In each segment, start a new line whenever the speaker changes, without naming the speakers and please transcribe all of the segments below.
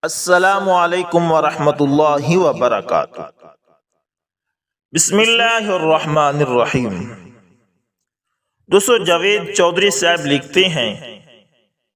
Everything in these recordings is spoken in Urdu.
السلام علیکم ورحمۃ اللہ وبرکاتہ۔ بسم اللہ الرحمن الرحیم۔ دوستو، جاوید چودھری صاحب لکھتے ہیں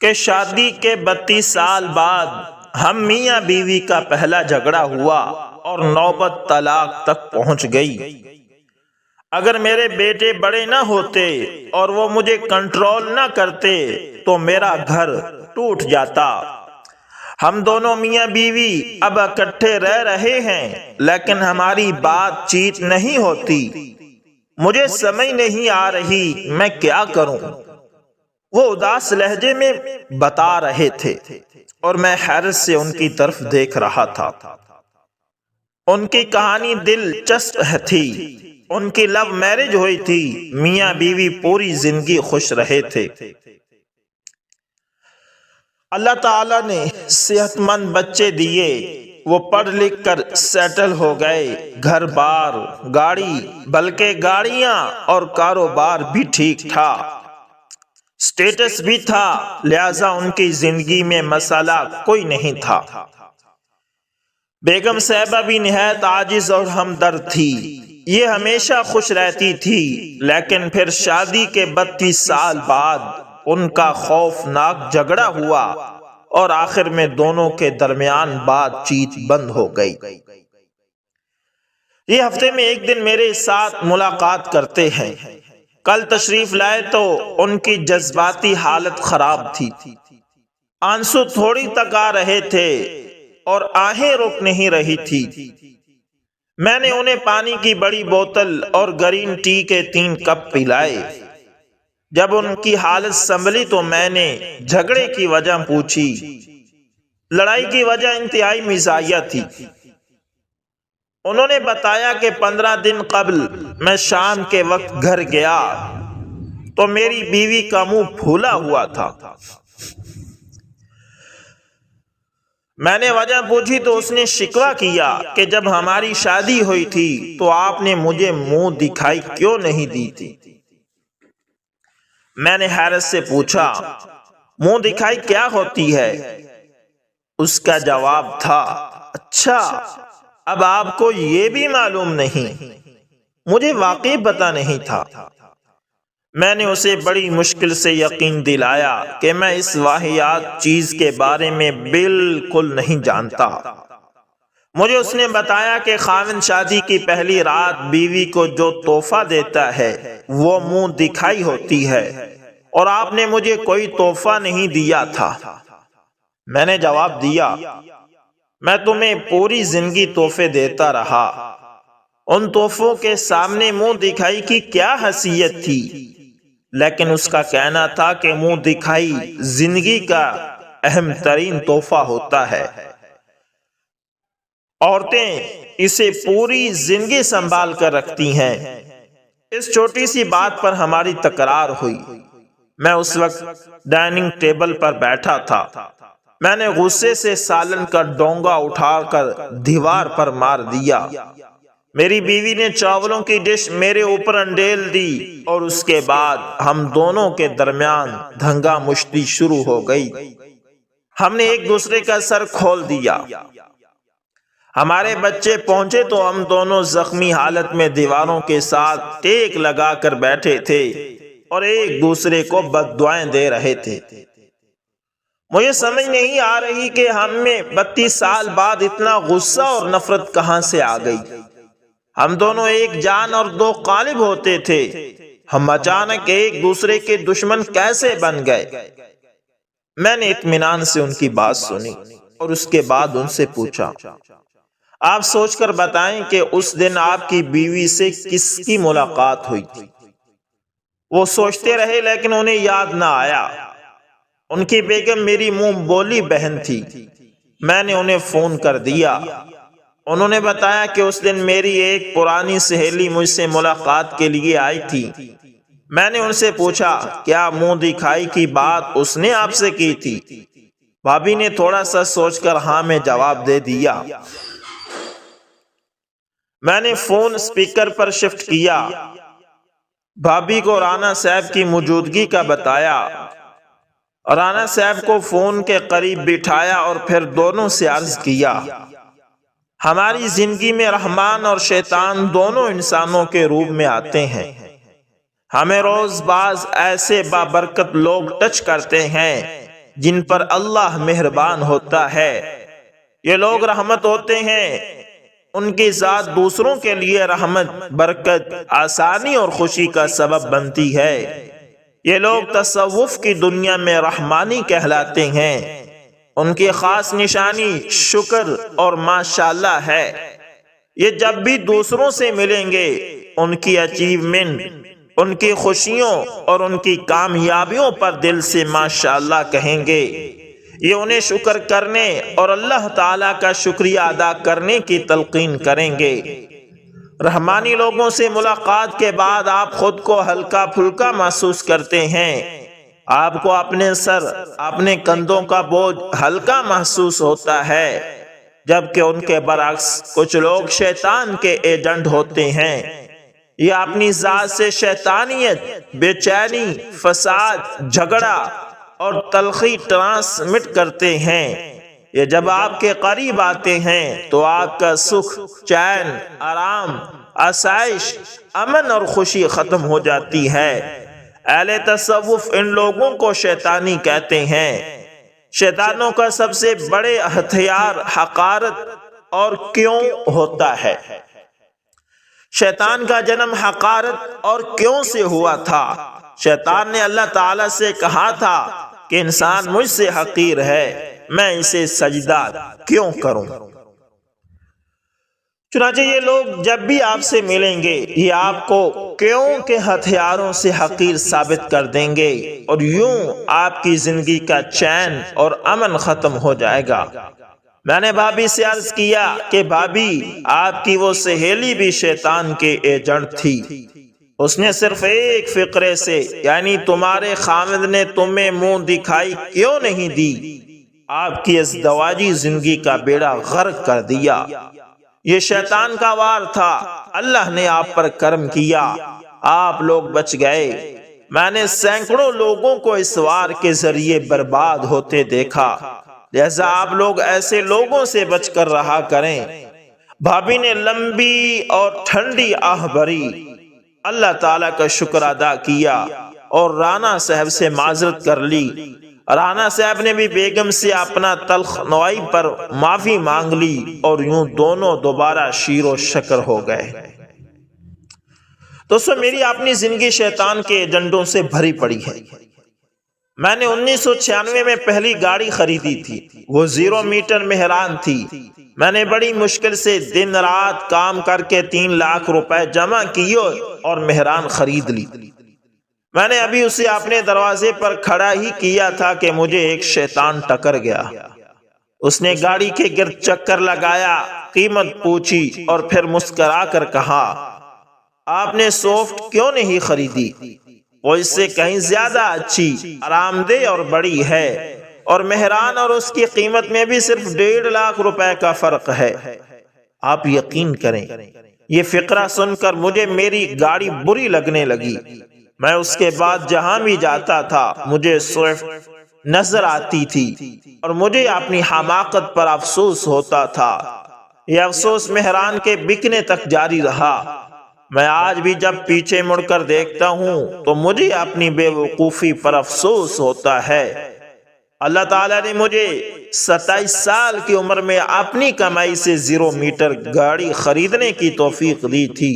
کہ شادی کے 32 سال بعد ہم میاں بیوی کا پہلا جھگڑا ہوا اور نوبت طلاق تک پہنچ گئی۔ اگر میرے بیٹے بڑے نہ ہوتے اور وہ مجھے کنٹرول نہ کرتے تو میرا گھر ٹوٹ جاتا۔ ہم دونوں میاں بیوی اب اکٹھے رہ رہے ہیں لیکن ہماری بات چیت نہیں ہوتی۔ مجھے سمجھ نہیں آ رہی میں کیا کروں۔ وہ اداس لہجے میں بتا رہے تھے اور میں حیرت سے ان کی طرف دیکھ رہا تھا۔ ان کی کہانی دلچسپ تھی۔ ان کی لو میرج ہوئی تھی۔ میاں بیوی پوری زندگی خوش رہے تھے۔ اللہ تعالیٰ نے صحت مند بچے دیے۔ وہ پڑھ لکھ کر سیٹل ہو گئے۔ گھر بار، گاڑی، بلکہ گاڑیاں اور کاروبار بھی ٹھیک تھا۔ سٹیٹس بھی تھا، لہذا ان کی زندگی میں مسئلہ کوئی نہیں تھا۔ بیگم صاحبہ بھی نہایت عاجز اور ہمدرد تھی۔ یہ ہمیشہ خوش رہتی تھی، لیکن پھر شادی کے 32 سال بعد ان کا خوفناک جھگڑا ہوا اور آخر میں دونوں کے درمیان بات چیت بند ہو گئی۔ یہ ہفتے میں ایک دن میرے ساتھ ملاقات کرتے ہیں۔ کل تشریف لائے تو ان کی جذباتی حالت خراب تھی۔ آنسو تھوڑی تک آ رہے تھے اور آہیں رک نہیں رہی تھی۔ میں نے انہیں پانی کی بڑی بوتل اور گرین ٹی کے 3 کپ پلائے۔ جب ان کی حالت سنبھلی تو میں نے جھگڑے کی وجہ پوچھی۔ لڑائی کی وجہ انتہائی مزاحیہ تھی۔ انہوں نے بتایا کہ 15 دن قبل میں شام کے وقت گھر گیا تو میری بیوی کا منہ پھولا ہوا تھا۔ میں نے وجہ پوچھی تو اس نے شکوہ کیا کہ جب ہماری شادی ہوئی تھی تو آپ نے مجھے منہ دکھائی کیوں نہیں دی تھی۔ میں نے حیرت سے پوچھا، منہ دکھائی کیا ہوتی ہے؟ اس کا جواب تھا، اچھا اب آپ کو یہ بھی معلوم نہیں؟ مجھے واقعی پتہ نہیں تھا۔ میں نے اسے بڑی مشکل سے یقین دلایا کہ میں اس واہیات چیز کے بارے میں بالکل نہیں جانتا۔ مجھے اس نے بتایا کہ خاوند شادی کی پہلی رات بیوی کو جو تحفہ دیتا ہے وہ منہ دکھائی ہوتی ہے، اور آپ نے مجھے کوئی تحفہ نہیں دیا تھا۔ میں نے جواب دیا، میں تمہیں پوری زندگی تحفے دیتا رہا۔ ان تحفوں کے سامنے منہ دکھائی کی کیا حیثیت تھی؟ لیکن اس کا کہنا تھا کہ منہ دکھائی زندگی کا اہم ترین تحفہ ہوتا ہے۔ عورتیں اسے پوری زندگی سنبھال کر رکھتی ہیں۔ اس چھوٹی سی بات پر ہماری تکرار ہوئی۔ میں اس وقت ڈائننگ ٹیبل پر بیٹھا تھا۔ میں نے غصے سے سالن کا ڈونگا اٹھا کر دیوار پر مار دیا۔ میری بیوی نے چاولوں کی ڈش میرے اوپر انڈیل دی اور اس کے بعد ہم دونوں کے درمیان دھنگا مشتی شروع ہو گئی۔ ہم نے ایک دوسرے کا سر کھول دیا۔ ہمارے بچے پہنچے تو ہم دونوں زخمی حالت میں دیواروں کے ساتھ ٹیک لگا کر بیٹھے تھے اور ایک دوسرے کو بد دعائیں دے رہے تھے۔ مجھے سمجھ نہیں آ رہی کہ ہم میں 32 سال بعد اتنا غصہ اور نفرت کہاں سے آ گئی۔ ہم دونوں ایک جان اور 2 قالب ہوتے تھے۔ ہم اچانک ایک دوسرے کے دشمن کیسے بن گئے؟ میں نے اطمینان سے ان کی بات سنی اور اس کے بعد ان سے پوچھا، آپ سوچ کر بتائیں کہ اس دن آپ کی بیوی سے کس کی ملاقات ہوئی تھی؟ وہ سوچتے رہے لیکن انہیں یاد نہ آیا۔ ان کی بیگم میری منہ بولی بہن تھی۔ میں نے انہیں فون کر دیا۔ انہوں نے بتایا کہ اس دن میری ایک پرانی سہیلی مجھ سے ملاقات کے لیے آئی تھی۔ میں نے ان سے پوچھا، کیا منہ دکھائی کی بات اس نے آپ سے کی تھی؟ بھابی نے تھوڑا سا سوچ کر ہاں میں جواب دے دیا۔ میں نے فون اسپیکر پر شفٹ کیا، بھابی کو رانا صاحب کی موجودگی کا بتایا۔ رانا صاحب کو فون کے قریب بٹھایا اور پھر دونوں سے عرض کیا، ہماری زندگی میں رحمان اور شیطان دونوں انسانوں کے روپ میں آتے ہیں۔ ہمیں روز بعض ایسے بابرکت لوگ ٹچ کرتے ہیں جن پر اللہ مہربان ہوتا ہے۔ یہ لوگ رحمت ہوتے ہیں، ان کی ذات دوسروں کے لیے رحمت، برکت، آسانی اور خوشی کا سبب بنتی ہے۔ یہ لوگ تصوف کی دنیا میں رحمانی کہلاتے ہیں۔ ان کی خاص نشانی شکر اور ماشاءاللہ ہے۔ یہ جب بھی دوسروں سے ملیں گے ان کی اچیومنٹ، ان کی خوشیوں اور ان کی کامیابیوں پر دل سے ماشاءاللہ کہیں گے۔ یہ انہیں شکر کرنے اور اللہ تعالیٰ کا شکریہ ادا کرنے کی تلقین کریں گے۔ رحمانی لوگوں سے ملاقات کے بعد آپ خود کو ہلکا پھلکا محسوس کرتے ہیں۔ آپ کو اپنے سر، اپنے کندھوں کا بوجھ ہلکا محسوس ہوتا ہے، جبکہ ان کے برعکس کچھ لوگ شیطان کے ایجنٹ ہوتے ہیں۔ یہ اپنی ذات سے شیطانیت، بے چینی، فساد، جھگڑا اور تلخی ٹرانسمٹ کرتے ہیں۔ یہ جب آپ کے قریب آتے ہیں تو آپ کا سکھ، چین، آرام، آسائش، امن اور خوشی ختم ہو جاتی ہے۔ اہل تصوف ان لوگوں کو شیطانی کہتے ہیں۔ شیطانوں کا سب سے بڑے ہتھیار حقارت اور کیوں ہوتا ہے۔ شیطان کا جنم حقارت اور کیوں سے ہوا تھا۔ شیطان نے اللہ تعالیٰ سے کہا تھا کہ انسان مجھ سے حقیر ہے، میں اسے سجدہ کیوں کروں۔ چنانچہ یہ لوگ جب بھی آپ سے ملیں گے یہ آپ کو کیوں کے ہتھیاروں سے حقیر ثابت کر دیں گے، اور یوں آپ کی زندگی کا چین اور امن ختم ہو جائے گا۔ میں نے بھابھی سے عرض کیا کہ بھابھی، آپ کی وہ سہیلی بھی شیطان کے ایجنٹ تھی۔ اس نے صرف ایک فقرے سے، یعنی تمہارے خامد نے تمہیں منہ دکھائی کیوں نہیں دی، آپ کی ازدواجی زندگی کا بیڑا غرق کر دیا۔ یہ شیطان کا وار تھا، اللہ نے آپ پر کرم کیا، آپ لوگ بچ گئے۔ میں نے سینکڑوں لوگوں کو اس وار کے ذریعے برباد ہوتے دیکھا، لہذا آپ لوگ ایسے لوگوں سے بچ کر رہا کریں۔ بھابھی نے لمبی اور ٹھنڈی آہ بھری، اللہ تعالیٰ کا شکر ادا کیا اور رانا صاحب سے معذرت کر لی۔ رانا صاحب نے بھی بیگم سے اپنا تلخ نوائی پر معافی مانگ لی، اور یوں دونوں دوبارہ شیر و شکر ہو گئے۔ دوستو، میری اپنی زندگی شیطان کے ایجنڈوں سے بھری پڑی ہے۔ میں نے 1996 میں پہلی گاڑی خریدی تھی، وہ 0 میٹر مہران تھی۔ میں نے بڑی مشکل سے دن رات کام کر کے 3 لاکھ روپے جمع کیے اور مہران خرید لی۔ میں نے ابھی اسے اپنے دروازے پر کھڑا ہی کیا تھا کہ مجھے ایک شیطان ٹکر گیا۔ اس نے گاڑی کے گرد چکر لگایا، قیمت پوچھی اور پھر مسکرا کر کہا، آپ نے سوفٹ کیوں نہیں خریدی؟ وہ اس سے کہیں زیادہ اچھی، آرام دہ اور بڑی ہے، اور مہران اور اس کی قیمت میں بھی صرف 1.5 لاکھ روپے کا فرق ہے۔ آپ یقین کریں، یہ فقرہ سن کر مجھے میری گاڑی بری لگنے لگی۔ میں اس کے بعد جہاں بھی جاتا تھا مجھے سوئفٹ نظر آتی تھی، اور مجھے اپنی حماقت پر افسوس ہوتا تھا۔ یہ افسوس مہران کے بکنے تک جاری رہا۔ میں آج بھی جب پیچھے مڑ کر دیکھتا ہوں تو مجھے اپنی بے وقوفی پر افسوس ہوتا ہے۔ اللہ تعالیٰ نے مجھے 27 سال کی عمر میں اپنی کمائی سے 0 میٹر گاڑی خریدنے کی توفیق دی تھی،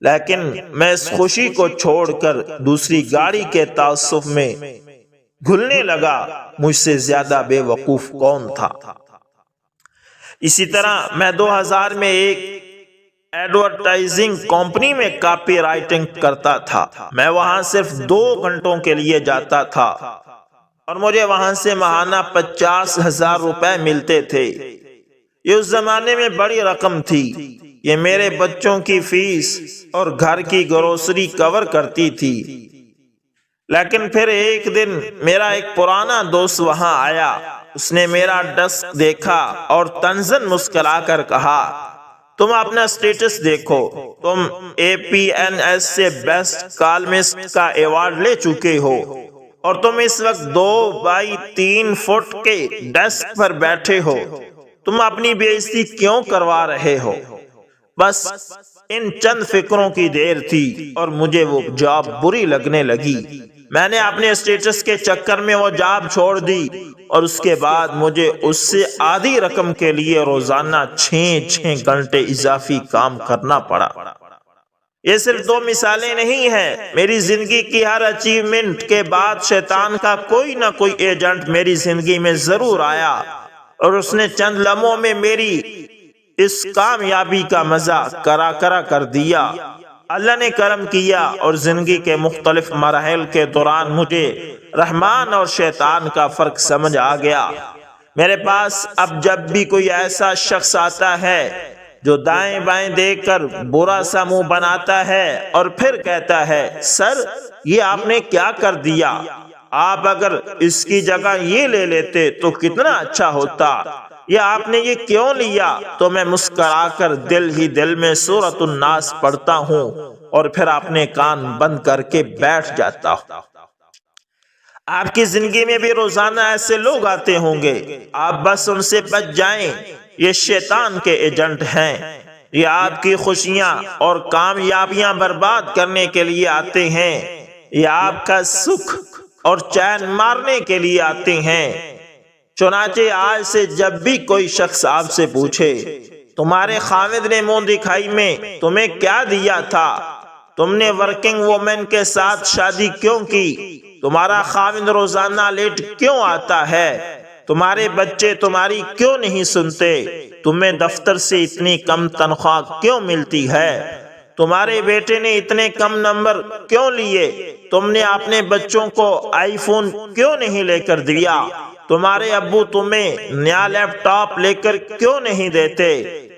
لیکن میں اس خوشی کو چھوڑ کر دوسری گاڑی کے تعصب میں گھلنے لگا۔ مجھ سے زیادہ بے وقوف کون تھا؟ اسی طرح میں 2000 میں ایک ایڈورٹائزنگ کمپنی میں کاپی رائٹنگ کرتا تھا۔ میں وہاں صرف 2 گھنٹوں کے لیے جاتا تھا اور مجھے وہاں سے ماہانہ 50,000 روپے ملتے تھے۔ یہ اس زمانے میں بڑی رقم تھی۔ یہ میرے بچوں کی فیس اور گھر کی گروسری کور کرتی تھی۔ لیکن پھر ایک دن میرا ایک پرانا دوست وہاں آیا۔ اس نے میرا ڈیسک دیکھا اور طنزاً مسکرا کر کہا، تم اپنا سٹیٹس دیکھو، تم APNS سے بیسٹ کالمسٹ کا ایوارڈ لے چکے ہو اور تم اس وقت 2 بائی 3 فٹ کے ڈیسک پر بیٹھے ہو، تم اپنی بے عزتی کیوں کروا رہے ہو؟ بس ان چند فکروں کی دیر تھی اور مجھے وہ جاب بری لگنے لگی۔ میں نے اپنے اسٹیٹس کے چکر میں وہ جاب چھوڑ دی اور اس کے بعد مجھے اس سے آدھی رقم کے لیے روزانہ 6 گھنٹے اضافی کام کرنا پڑا۔ یہ صرف 2 مثالیں نہیں ہیں، میری زندگی کی ہر اچیومنٹ کے بعد شیطان کا کوئی نہ کوئی ایجنٹ میری زندگی میں ضرور آیا اور اس نے چند لمحوں میں میری اس کامیابی کا مزہ کرا کر دیا۔ اللہ نے کرم کیا اور زندگی کے مختلف مراحل کے دوران مجھے رحمان اور شیطان کا فرق سمجھ آ گیا۔ میرے پاس اب جب بھی کوئی ایسا شخص آتا ہے جو دائیں بائیں دیکھ کر برا سا منہ بناتا ہے اور پھر کہتا ہے، سر یہ آپ نے کیا کر دیا، آپ اگر اس کی جگہ یہ لے لیتے تو کتنا اچھا ہوتا، یا آپ نے یہ کیوں لیا، تو میں مسکرا کر دل ہی دل میں سورۃ الناس پڑھتا ہوں اور پھر اپنے کان بند کر کے بیٹھ جاتا ہوں۔ آپ کی زندگی میں بھی روزانہ ایسے لوگ آتے ہوں گے، آپ بس ان سے بچ جائیں، یہ شیطان کے ایجنٹ ہیں، یہ آپ کی خوشیاں اور کامیابیاں برباد کرنے کے لیے آتے ہیں، یہ آپ کا سکھ اور چین مارنے کے لیے آتے ہیں۔ چنانچہ آج سے جب بھی کوئی شخص آپ سے پوچھے، تمہارے خاوند نے منہ دکھائی میں تمہیں کیا دیا تھا، تم نے ورکنگ وومن کے ساتھ شادی کیوں کی، تمہارا خاوند روزانہ لیٹ کیوں آتا ہے، تمہارے بچے تمہاری کیوں نہیں سنتے، تمہیں دفتر سے اتنی کم تنخواہ کیوں ملتی ہے، تمہارے بیٹے نے اتنے کم نمبر کیوں لیے، تم نے اپنے بچوں کو آئی فون کیوں نہیں لے کر دیا، تمہارے ابو تمہیں نیا لیپ ٹاپ لے کر کیوں نہیں دیتے،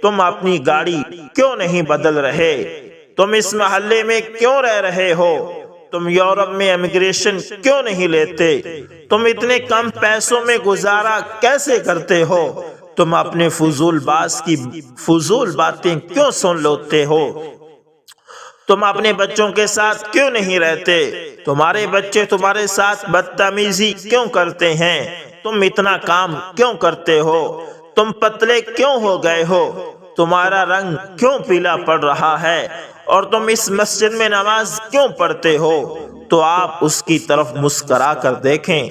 تم اپنی گاڑی کیوں نہیں بدل رہے، تم اس محلے میں کیوں رہ رہے ہو، تم یورپ میں امیگریشن کیوں نہیں لیتے، تم اتنے کم پیسوں میں گزارا کیسے کرتے ہو، تم اپنے فضول باز کی فضول باتیں کیوں سن لیتے ہو، تم اپنے بچوں کے ساتھ کیوں نہیں رہتے، تمہارے بچے تمہارے ساتھ بدتمیزی کیوں کرتے ہیں، تم اتنا کام کیوں کرتے ہو، تم پتلے کیوں ہو گئے ہو، تمہارا رنگ کیوں پیلا پڑ رہا ہے، اور تم اس مسجد میں نماز کیوں پڑھتے ہو، تو آپ اس کی طرف مسکرا کر دیکھیں،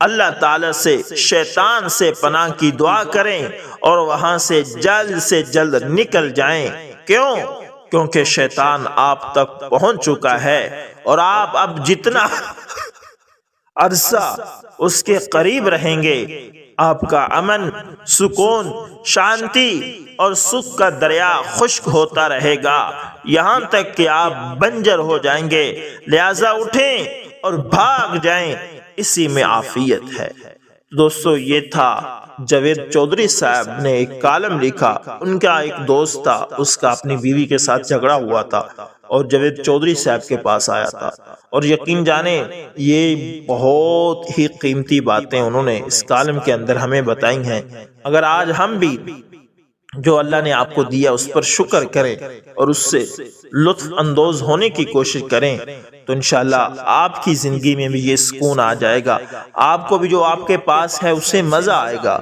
اللہ تعالی سے شیطان سے پناہ کی دعا کریں اور وہاں سے جلد نکل جائیں۔ کیوں؟ کیونکہ شیطان آپ تک پہنچ چکا ہے اور آپ اب جتنا عرصہ اس کے قریب رہیں گے، آپ کا امن، سکون، شانتی اور سکھ کا دریا خشک ہوتا رہے گا یہاں تک کہ آپ بنجر ہو جائیں گے۔ لہذا اٹھیں اور بھاگ جائیں، اسی میں عافیت ہے۔ دوستو، یہ تھا جاوید چودھری صاحب نے ایک کالم لکھا۔ ان کا ایک دوست تھا، اس کا اپنی بیوی کے ساتھ جھگڑا ہوا تھا اور جاوید چودھری صاحب کے پاس آیا تھا، اور یقین جانیں یہ بہت ہی قیمتی باتیں انہوں نے اس کالم کے اندر ہمیں بتائی ہیں۔ اگر آج ہم بھی جو اللہ نے آپ کو دیا اس پر شکر کریں اور اس سے لطف اندوز ہونے کی کوشش کریں تو انشاءاللہ آپ کی زندگی میں بھی یہ سکون آ جائے گا۔ آپ کو بھی جو آپ کے پاس ہے اس سے مزہ آئے گا،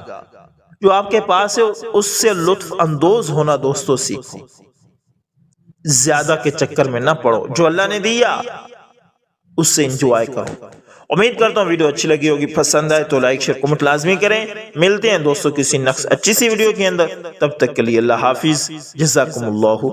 جو آپ کے پاس ہے اس سے لطف اندوز ہونا دوستو سیکھو، زیادہ کے چکر میں نہ پڑو، جو اللہ نے دیا اس سے انجوائے کرو۔ امید کرتا ہوں ویڈیو اچھی لگی ہوگی، پسند آئے تو لائک شیئر کمنٹ لازمی کریں۔ ملتے ہیں دوستوں کسی نیکسٹ اچھی سی ویڈیو کے اندر، تب تک کے لیے اللہ حافظ، جزاکم اللہ